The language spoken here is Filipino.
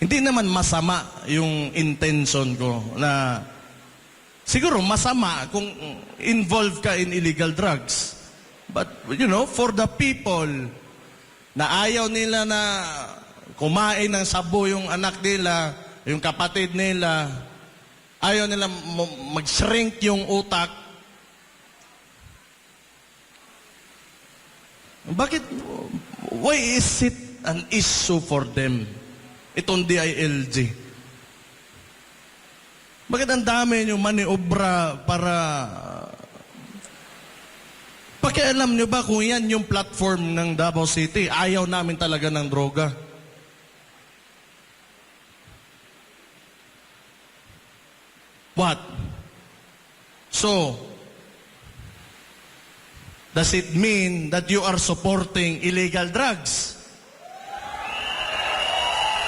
Hindi naman masama yung intention ko na siguro masama kung involved ka in illegal drugs. But, you know, for the people na ayaw nila na kumain ng sabo yung anak nila, yung kapatid nila, ayaw nila mag-shrink yung utak, bakit, why is it an issue for them? Itong DILG. Bakit ang dami nyo maniobra para... Pakialam nyo ba kung yan yung platform ng Davao City? Ayaw namin talaga ng droga. What? So, does it mean that you are supporting illegal drugs?